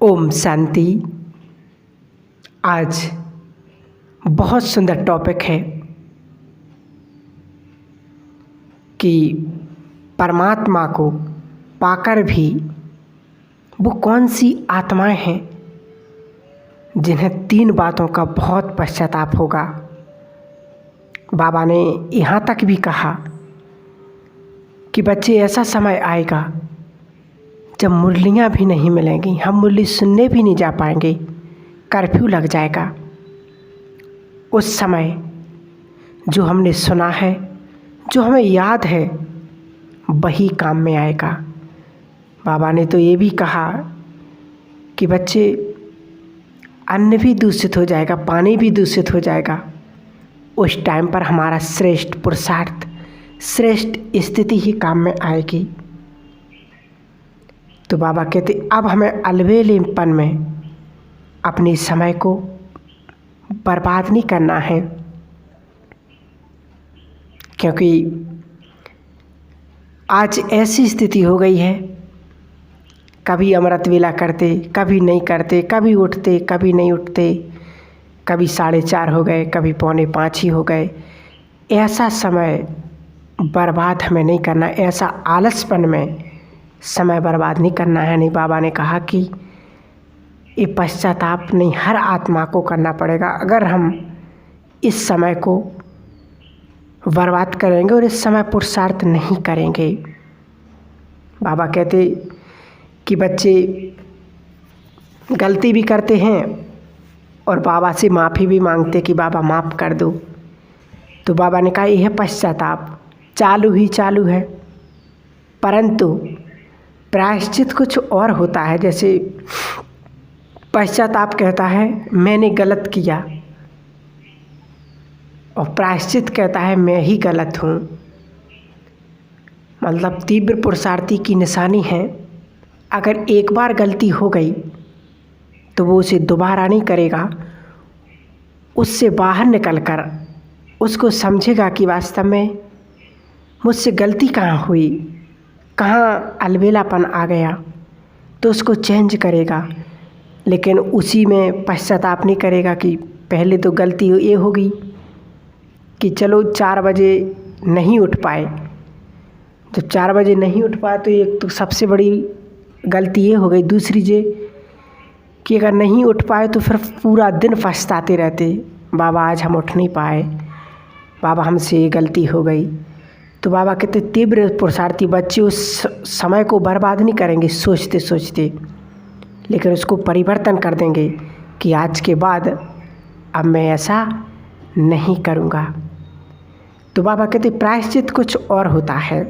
ओम शांति। आज बहुत सुंदर टॉपिक है कि परमात्मा को पाकर भी वो कौन सी आत्माएं हैं जिन्हें 3 बातों का बहुत पश्चाताप होगा। बाबा ने यहाँ तक भी कहा कि बच्चे ऐसा समय आएगा जब मुरलियाँ भी नहीं मिलेंगी, हम मुरली सुनने भी नहीं जा पाएंगे, कर्फ्यू लग जाएगा। उस समय जो हमने सुना है, जो हमें याद है, वही काम में आएगा। बाबा ने तो ये भी कहा कि बच्चे अन्न भी दूषित हो जाएगा, पानी भी दूषित हो जाएगा। उस टाइम पर हमारा श्रेष्ठ पुरुषार्थ, श्रेष्ठ स्थिति ही काम में आएगी। तो बाबा कहते अब हमें अलवेलेपन में अपने समय को बर्बाद नहीं करना है, क्योंकि आज ऐसी स्थिति हो गई है, कभी अमृत वेला करते, कभी नहीं करते, कभी उठते, कभी नहीं उठते, कभी 4:30 हो गए, कभी 4:45 ही हो गए। ऐसा समय बर्बाद हमें नहीं करना, ऐसा आलसपन में समय बर्बाद नहीं करना है। नहीं, बाबा ने कहा कि ये पश्चाताप नहीं, हर आत्मा को करना पड़ेगा। अगर हम इस समय को बर्बाद करेंगे और इस समय पुरुषार्थ नहीं करेंगे। बाबा कहते कि बच्चे गलती भी करते हैं और बाबा से माफ़ी भी मांगते कि बाबा माफ़ कर दो। तो बाबा ने कहा यह पश्चाताप चालू है, परंतु प्रायश्चित कुछ और होता है। जैसे पश्चाताप कहता है मैंने गलत किया, और प्रायश्चित कहता है मैं ही गलत हूँ। मतलब तीव्र पुरुषार्थी की निशानी है, अगर एक बार गलती हो गई तो वो उसे दोबारा नहीं करेगा। उससे बाहर निकलकर उसको समझेगा कि वास्तव में मुझसे गलती कहाँ हुई, कहाँ अलबेलापन आ गया, तो उसको चेंज करेगा। लेकिन उसी में पश्चाताप नहीं करेगा कि पहले तो गलती ये होगी कि चलो 4 बजे नहीं उठ पाए। जब 4 बजे नहीं उठ पाए तो एक तो सबसे बड़ी गलती ये हो गई। दूसरी जे कि अगर नहीं उठ पाए तो फिर पूरा दिन पछताते रहते, बाबा आज हम उठ नहीं पाए, बाबा हमसे ये गलती हो गई। तो बाबा कहते तीव्र पुरुषार्थी बच्चे उस समय को बर्बाद नहीं करेंगे सोचते सोचते, लेकिन उसको परिवर्तन कर देंगे कि आज के बाद अब मैं ऐसा नहीं करूँगा। तो बाबा कहते प्रायश्चित कुछ और होता है,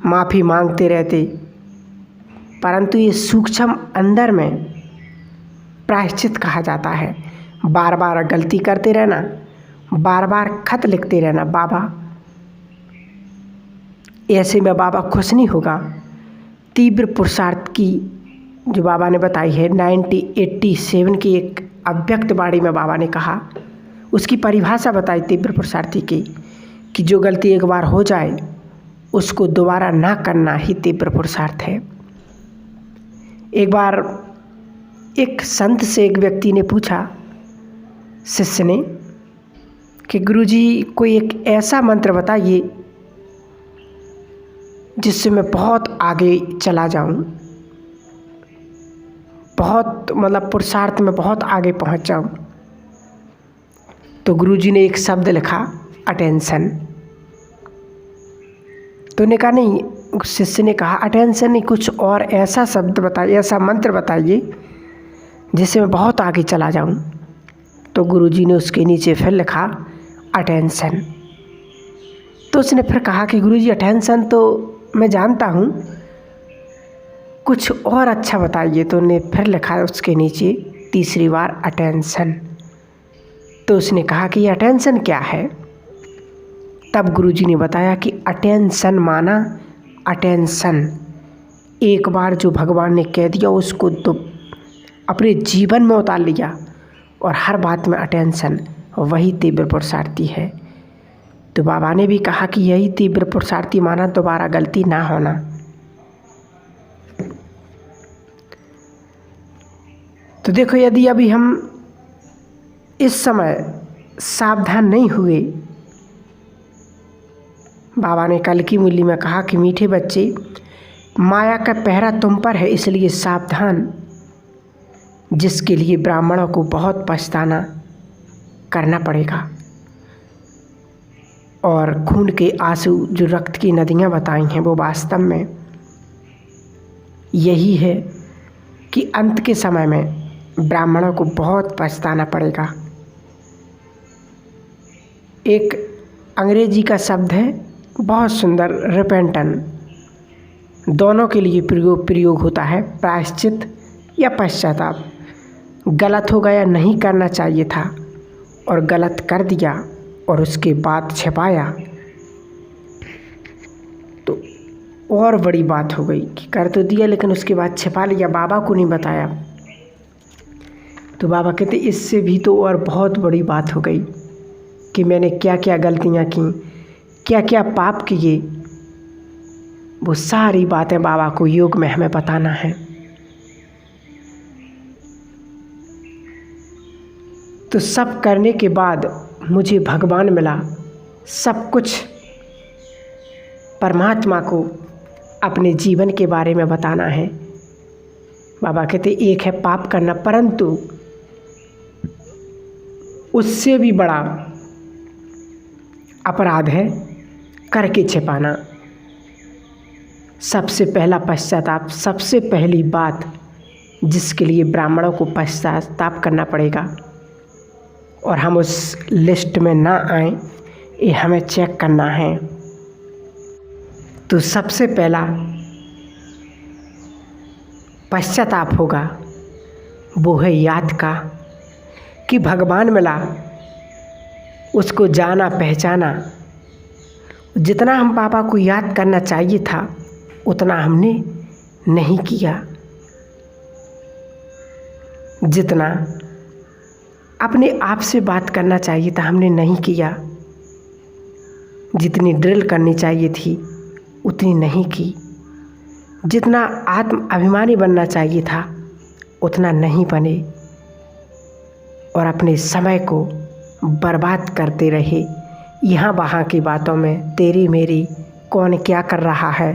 माफ़ी मांगते रहते, परंतु ये सूक्ष्म अंदर में प्रायश्चित कहा जाता है। बार बार गलती करते रहना, बार बार खत लिखते रहना बाबा, ऐसे में बाबा खुश नहीं होगा। तीव्र पुरुषार्थ की जो बाबा ने बताई है 1987 की एक अव्यक्त वाणी में बाबा ने कहा, उसकी परिभाषा बताई तीव्र पुरुषार्थी की कि जो गलती एक बार हो जाए उसको दोबारा ना करना ही तीव्र पुरुषार्थ है। एक बार एक संत से एक व्यक्ति ने पूछा, शिष्य ने, कि गुरुजी कोई एक ऐसा मंत्र बताइए जिससे मैं बहुत आगे चला जाऊं, बहुत मतलब पुरुषार्थ में बहुत आगे पहुंच जाऊं। तो गुरुजी ने एक शब्द लिखा, अटेंशन। तो ने कहा नहीं, शिष्य ने कहा अटेंशन नहीं, कुछ और ऐसा शब्द बताइए, ऐसा मंत्र बताइए जिससे मैं बहुत आगे चला जाऊं। तो गुरुजी ने उसके नीचे फिर लिखा अटेंशन। तो उसने फिर कहा कि गुरुजी अटेंशन तो मैं जानता हूँ, कुछ और अच्छा बताइए। तो उन्हें फिर लिखा उसके नीचे तीसरी बार अटेंशन। तो उसने कहा कि ये अटेंशन क्या है। तब गुरुजी ने बताया कि अटेंशन माना अटेंशन, एक बार जो भगवान ने कह दिया उसको तो अपने जीवन में उतार लिया, और हर बात में अटेंशन, वही तीव्र पुरुषार्थी है। तो बाबा ने भी कहा कि यही तीव्र पुरुषार्थी माना दोबारा गलती ना होना। तो देखो, यदि अभी हम इस समय सावधान नहीं हुए, बाबा ने कल की मुरली में कहा कि मीठे बच्चे, माया का पहरा तुम पर है, इसलिए सावधान, जिसके लिए ब्राह्मणों को बहुत पछताना करना पड़ेगा। और खून के आंसू जो रक्त की नदियाँ बताई हैं, वो वास्तव में यही है कि अंत के समय में ब्राह्मणों को बहुत पछताना पड़ेगा। एक अंग्रेजी का शब्द है बहुत सुंदर, रिपेंटन, दोनों के लिए प्रयोग होता है, प्रायश्चित या पश्चाताप। गलत हो गया, नहीं करना चाहिए था और गलत कर दिया और उसके बाद छिपाया तो और बड़ी बात हो गई कि कर तो दिया लेकिन उसके बाद छिपा लिया, बाबा को नहीं बताया। तो बाबा कहते इससे भी तो और बहुत बड़ी बात हो गई कि मैंने क्या क्या गलतियाँ की, क्या क्या पाप किए। वो सारी बातें बाबा को योग में हमें बताना है। तो सब करने के बाद मुझे भगवान मिला, सब कुछ परमात्मा को अपने जीवन के बारे में बताना है। बाबा कहते एक है पाप करना, परंतु उससे भी बड़ा अपराध है करके छिपाना। सबसे पहला पश्चाताप, सबसे पहली बात जिसके लिए ब्राह्मणों को पश्चाताप करना पड़ेगा और हम उस लिस्ट में ना आए, ये हमें चेक करना है। तो सबसे पहला पश्चाताप होगा वो है याद का, कि भगवान मिला, उसको जाना पहचाना। जितना हम पापा को याद करना चाहिए था उतना हमने नहीं किया, जितना अपने आप से बात करना चाहिए था हमने नहीं किया, जितनी ड्रिल करनी चाहिए थी उतनी नहीं की, जितना आत्म अभिमानी बनना चाहिए था उतना नहीं बने और अपने समय को बर्बाद करते रहे यहाँ वहाँ की बातों में, तेरी मेरी, कौन क्या कर रहा है,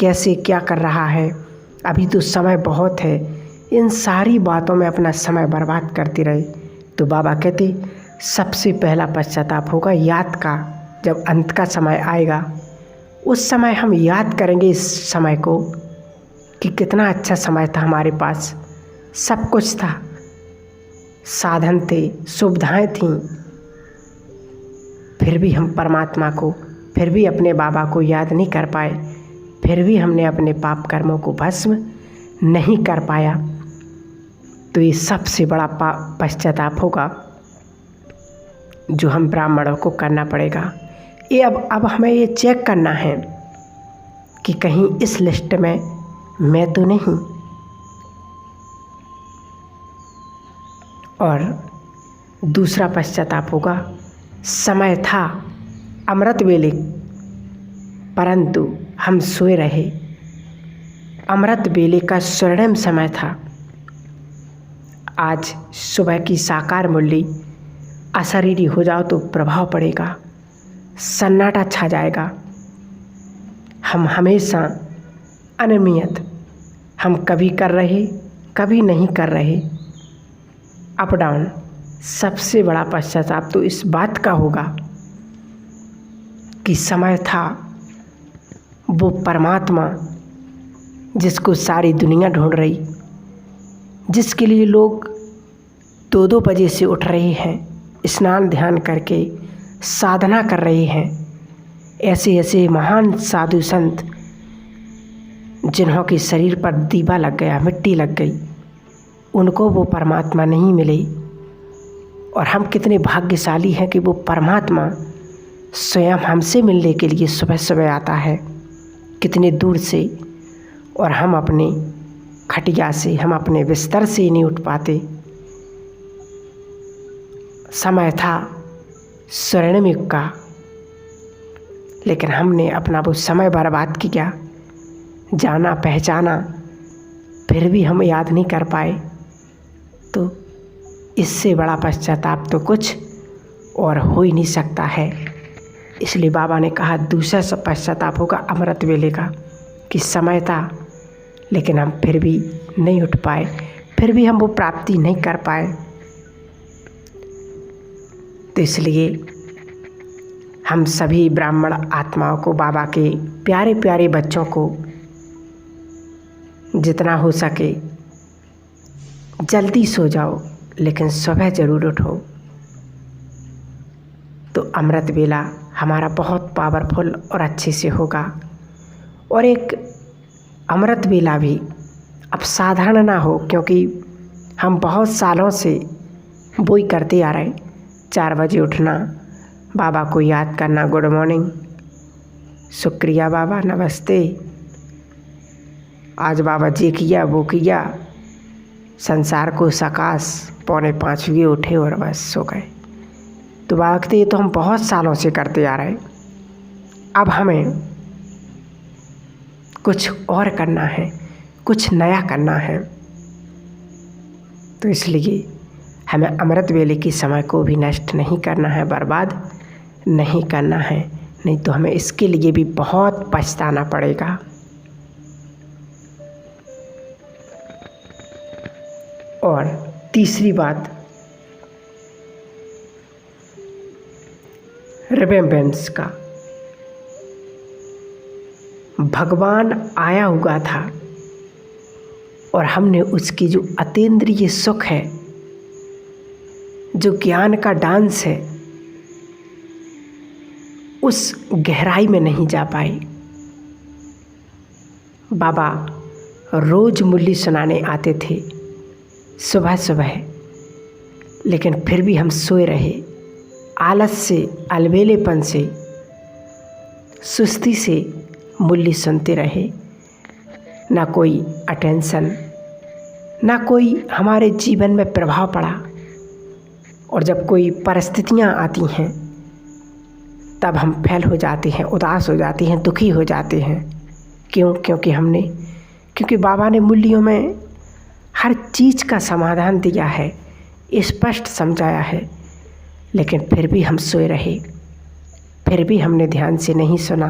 कैसे क्या कर रहा है, अभी तो समय बहुत है, इन सारी बातों में अपना समय बर्बाद करते रहे। तो बाबा कहते सबसे पहला पश्चाताप होगा याद का। जब अंत का समय आएगा उस समय हम याद करेंगे इस समय को कि कितना अच्छा समय था, हमारे पास सब कुछ था, साधन थे, सुविधाएं थीं, फिर भी हम परमात्मा को, फिर भी अपने बाबा को याद नहीं कर पाए, फिर भी हमने अपने पाप कर्मों को भस्म नहीं कर पाया। तो ये सबसे बड़ा पश्चाताप होगा जो हम ब्राह्मणों को करना पड़ेगा। ये अब हमें ये चेक करना है कि कहीं इस लिस्ट में मैं तो नहीं। और दूसरा पश्चाताप होगा समय था अमृत वेले परंतु हम सोए रहे। अमृत वेले का स्वर्णिम समय था। आज सुबह की साकार मुरली अशरीरी हो जाओ तो प्रभाव पड़ेगा, सन्नाटा छा जाएगा। हम हमेशा अनियमित, हम कभी कर रहे कभी नहीं कर रहे, अप डाउन। सबसे बड़ा पश्चाताप तो इस बात का होगा कि समय था वो परमात्मा जिसको सारी दुनिया ढूंढ रही, जिसके लिए लोग 2-2 बजे से उठ रहे हैं, स्नान ध्यान करके साधना कर रहे हैं। ऐसे ऐसे महान साधु संत जिन्हों के शरीर पर दीवा लग गया, मिट्टी लग गई, उनको वो परमात्मा नहीं मिले। और हम कितने भाग्यशाली हैं कि वो परमात्मा स्वयं हमसे मिलने के लिए सुबह सुबह आता है, कितने दूर से, और हम अपने खटिया से, हम अपने बिस्तर से नहीं उठ पाते। समय था स्वर्णिम युग का, लेकिन हमने अपना वो समय बर्बाद किया, जाना पहचाना, फिर भी हम याद नहीं कर पाए तो इससे बड़ा पश्चाताप तो कुछ और हो ही नहीं सकता है। इसलिए बाबा ने कहा दूसरा सब पश्चाताप होगा अमृत वेले का, कि समय था लेकिन हम फिर भी नहीं उठ पाए, फिर भी हम वो प्राप्ति नहीं कर पाए। तो इसलिए हम सभी ब्राह्मण आत्माओं को, बाबा के प्यारे प्यारे बच्चों को जितना हो सके जल्दी सो जाओ, लेकिन सुबह ज़रूर उठो। तो अमृत वेला हमारा बहुत पावरफुल और अच्छे से होगा। और एक अमृत वेला भी अब साधारण ना हो, क्योंकि हम बहुत सालों से वो ही करते आ रहे। 4 बजे उठना, बाबा को याद करना, गुड मॉर्निंग, शुक्रिया बाबा, नमस्ते, आज बाबा जी किया वो किया, संसार को सकाश, 4:45 बजे उठे और बस सो गए। तो बाबा ये तो हम बहुत सालों से करते आ रहे, अब हमें कुछ और करना है, कुछ नया करना है। तो इसलिए हमें अमृत वेले के समय को भी नष्ट नहीं करना है, बर्बाद नहीं करना है, नहीं तो हमें इसके लिए भी बहुत पछताना पड़ेगा। और तीसरी बात, रिमेम्बरेंस का। भगवान आया हुआ था और हमने उसकी जो अतीन्द्रिय सुख है, जो ज्ञान का डांस है, उस गहराई में नहीं जा पाए। बाबा रोज मुरली सुनाने आते थे सुबह सुबह, लेकिन फिर भी हम सोए रहे, आलस से, अलबेलेपन से, सुस्ती से मुरली सुनते रहे। ना कोई अटेंशन, ना कोई हमारे जीवन में प्रभाव पड़ा। और जब कोई परिस्थितियाँ आती हैं तब हम फेल हो जाते हैं, उदास हो जाते हैं, दुखी हो जाते हैं। क्यों? क्योंकि बाबा ने मुरलियों में हर चीज़ का समाधान दिया है, स्पष्ट समझाया है, लेकिन फिर भी हम सोए रहे, फिर भी हमने ध्यान से नहीं सुना।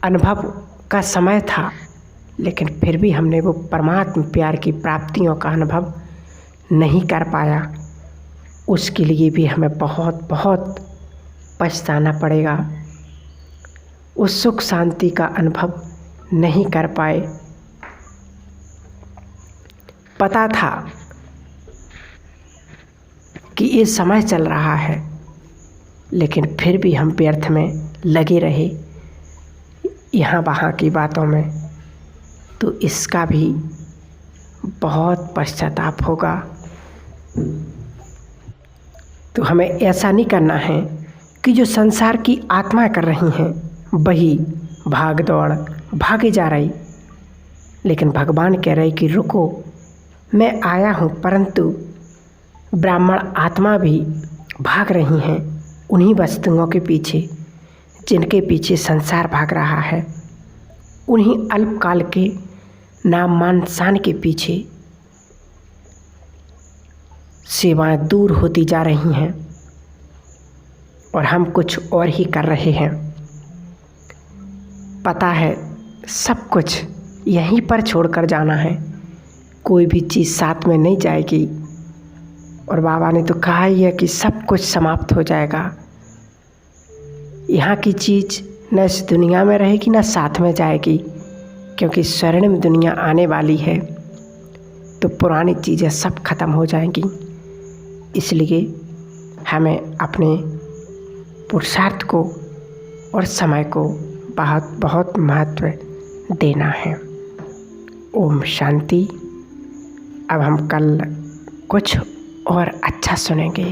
अनुभव का समय था, लेकिन फिर भी हमने वो परमात्मा प्यार की प्राप्तियों का अनुभव नहीं कर पाया। उसके लिए भी हमें बहुत बहुत पछताना पड़ेगा। उस सुख शांति का अनुभव नहीं कर पाए। पता था कि ये समय चल रहा है, लेकिन फिर भी हम व्यर्थ में लगे रहे यहाँ वहाँ की बातों में। तो इसका भी बहुत पश्चाताप होगा। तो हमें ऐसा नहीं करना है कि जो संसार की आत्मा कर रही हैं वही भाग दौड़ भागे जा रही, लेकिन भगवान कह रहे कि रुको, मैं आया हूँ, परंतु ब्राह्मण आत्मा भी भाग रही हैं उन्हीं वस्तुओं के पीछे जिनके पीछे संसार भाग रहा है, उन्हीं अल्पकाल के नाम मान शान के पीछे सेवाएं दूर होती जा रही हैं और हम कुछ और ही कर रहे हैं। पता है सब कुछ यहीं पर छोड़कर जाना है, कोई भी चीज़ साथ में नहीं जाएगी। और बाबा ने तो कहा ही है कि सब कुछ समाप्त हो जाएगा। यहाँ की चीज़ न इस दुनिया में रहेगी न साथ में जाएगी, क्योंकि स्वर्णिम दुनिया आने वाली है, तो पुरानी चीज़ें सब खत्म हो जाएंगी। इसलिए हमें अपने पुरुषार्थ को और समय को बहुत बहुत महत्व देना है। ओम शांति। अब हम कल कुछ और अच्छा सुनेंगे।